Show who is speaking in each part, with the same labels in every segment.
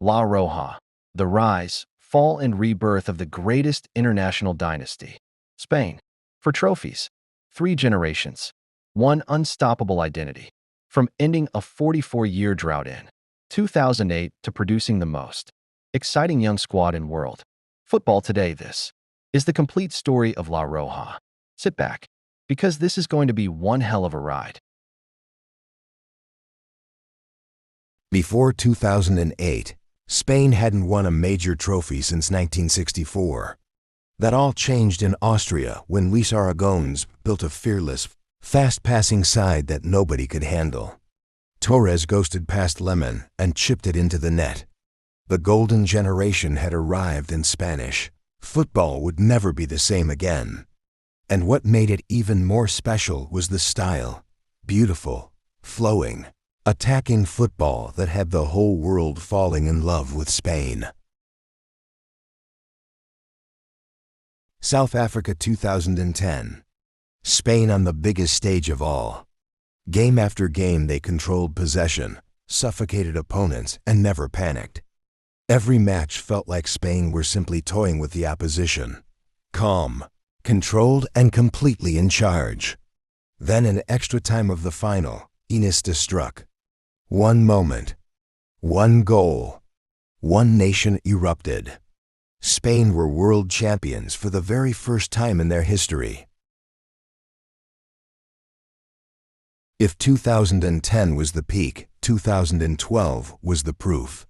Speaker 1: La Roja, the rise, fall, and rebirth of the greatest international dynasty. Spain. For trophies. 3 generations. 1 unstoppable identity. From ending a 44-year drought in 2008 to producing the most exciting young squad in world football today, this is the complete story of La Roja. Sit back, because this is going to be one hell of a ride.
Speaker 2: Before 2008, Spain hadn't won a major trophy since 1964. That all changed in Austria when Luis Aragonés built a fearless, fast-passing side that nobody could handle. Torres ghosted past Lemon and chipped it into the net. The golden generation had arrived in Spanish. Football would never be the same again. And what made it even more special was the style. Beautiful, flowing, attacking football that had the whole world falling in love with Spain. South Africa 2010. Spain on the biggest stage of all. Game after game they controlled possession, suffocated opponents, and never panicked. Every match felt like Spain were simply toying with the opposition. Calm, controlled, and completely in charge. Then in extra time of the final, Iniesta struck. One moment, one goal, one nation erupted. Spain were world champions for the very first time in their history. If 2010 was the peak, 2012 was the proof.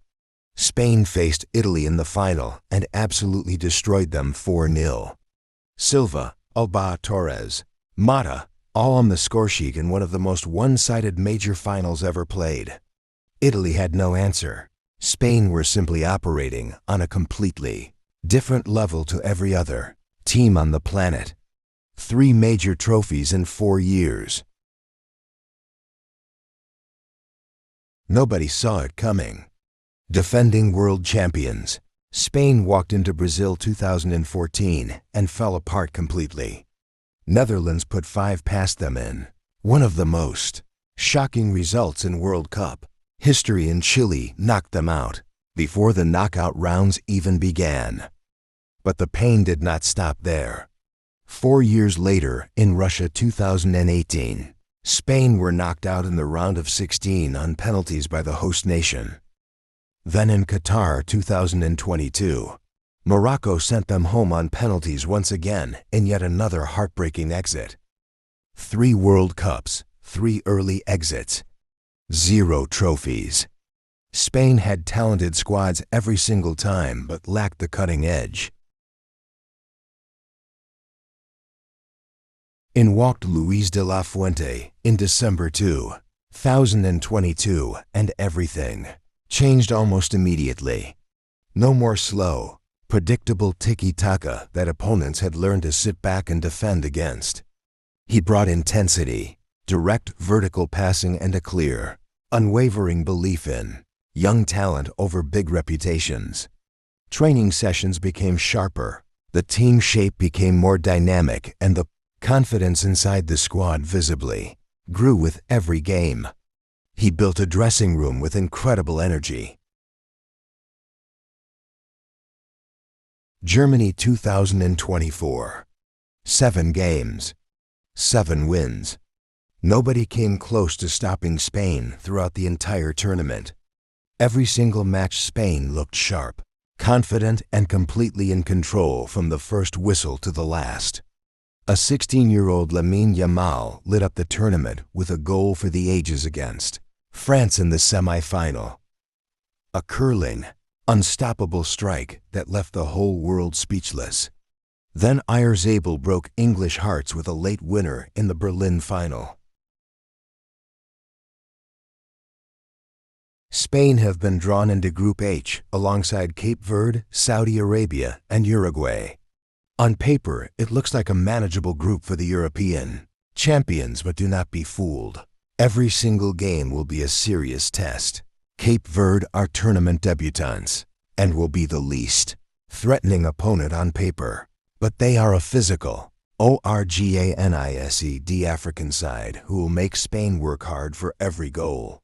Speaker 2: Spain faced Italy in the final and absolutely destroyed them 4-0. Silva, Alba, Torres, Mata, all on the scoresheet in one of the most one-sided major finals ever played. Italy had no answer. Spain were simply operating on a completely different level to every other team on the planet. 3 major trophies in 4 years. Nobody saw it coming. Defending world champions, Spain walked into Brazil 2014 and fell apart completely. Netherlands put 5 past them in one of the most shocking results in World Cup history, in Chile knocked them out before the knockout rounds even began. But the pain did not stop there. 4 years later, in Russia 2018, Spain were knocked out in the round of 16 on penalties by the host nation. Then in Qatar 2022, Morocco sent them home on penalties once again in yet another heartbreaking exit. 3 World Cups, 3 early exits, 0 trophies. Spain had talented squads every single time but lacked the cutting edge. In walked Luis de la Fuente in December 2022, and everything changed almost immediately. No more slow, predictable tiki-taka that opponents had learned to sit back and defend against. He brought intensity, direct vertical passing, and a clear, unwavering belief in young talent over big reputations. Training sessions became sharper, the team shape became more dynamic, and the confidence inside the squad visibly grew with every game. He built a dressing room with incredible energy. Germany 2024. 7 games, 7 wins. Nobody came close to stopping Spain throughout the entire tournament. Every single match Spain looked sharp, confident, and completely in control from the first whistle to the last. A 16-year-old Lamine Yamal lit up the tournament with a goal for the ages against France in the semi-final. A curling, unstoppable strike that left the whole world speechless. Then Oyarzabal broke English hearts with a late winner in the Berlin final. Spain have been drawn into Group H alongside Cape Verde, Saudi Arabia, and Uruguay. On paper, it looks like a manageable group for the European champions, but do not be fooled. Every single game will be a serious test. Cape Verde are tournament debutants and will be the least threatening opponent on paper. But they are a physical, organized African side who will make Spain work hard for every goal.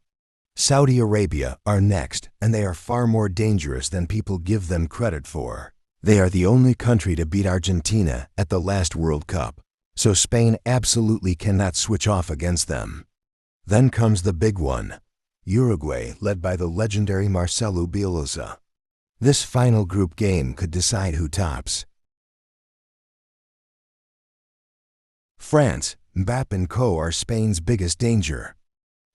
Speaker 2: Saudi Arabia are next, and they are far more dangerous than people give them credit for. They are the only country to beat Argentina at the last World Cup, so Spain absolutely cannot switch off against them. Then comes the big one, Uruguay, led by the legendary Marcelo Bielsa. This final group game could decide who tops. France, Mbappé and co are Spain's biggest danger.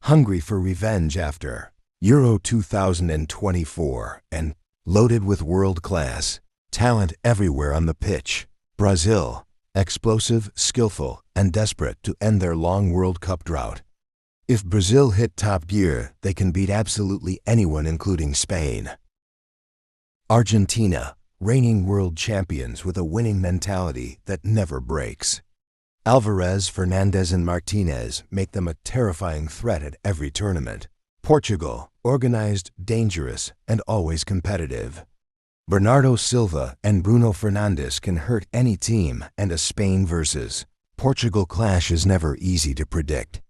Speaker 2: Hungry for revenge after Euro 2024 and loaded with world-class talent everywhere on the pitch. Brazil, explosive, skillful, and desperate to end their long World Cup drought. If Brazil hit top gear, they can beat absolutely anyone, including Spain. Argentina, reigning world champions with a winning mentality that never breaks. Alvarez, Fernandez, and Martinez make them a terrifying threat at every tournament. Portugal, organized, dangerous, and always competitive. Bernardo Silva and Bruno Fernandes can hurt any team, and a Spain versus Portugal clash is never easy to predict.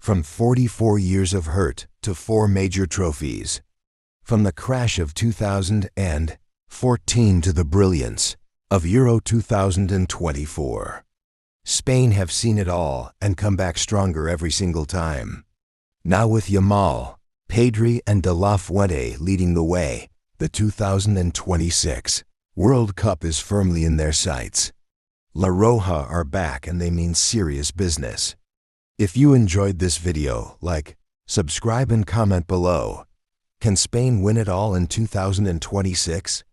Speaker 2: From 44 years of hurt to 4 major trophies. From the crash of 2014 to the brilliance of Euro 2024. Spain have seen it all and come back stronger every single time. Now with Yamal, Pedri and De La Fuente leading the way, the 2026 World Cup is firmly in their sights. La Roja are back and they mean serious business. If you enjoyed this video, like, subscribe and comment below. Can Spain win it all in 2026?